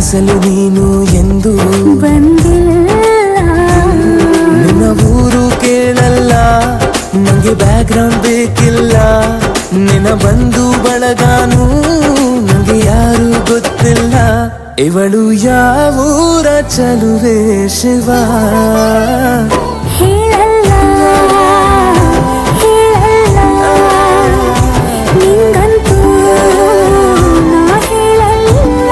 ಕನಸಲು ನೀನು ಎಂದು ಬಂದಿಲ್ಲ. ನಿನ್ನ ಊರು ಕೇಳಲ್ಲ, ನಂಗೆ ಬ್ಯಾಕ್ಗ್ರೌಂಡ್ ಬೇಕಿಲ್ಲ. ನಿನ್ನ ಬಂಧು ಬಳಗಾನು ನಂಗೆ ಯಾರು ಗೊತ್ತಿಲ್ಲ. ಇವಳು ಯಾವೂರ ಚಲುವೆ ಶಿವ ಹೇಳಲ್ಲ ಹೇಳಲ್ಲ ನಿಂಗಂತೂ ನಾ ಹೇಳಲ್ಲ.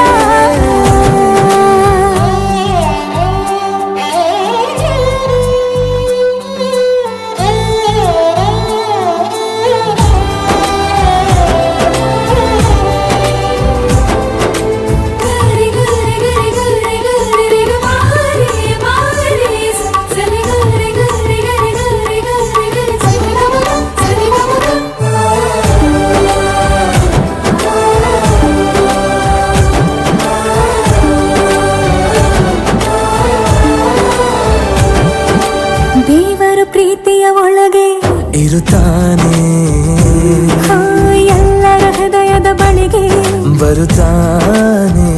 ದೇವರು ಪ್ರೀತಿಯ ಒಳಗೆ ಇರುತ್ತಾನೆ, ಎಲ್ಲರ ಹೃದಯದ ಬಳಿಗೆ ಬರುತ್ತಾನೆ.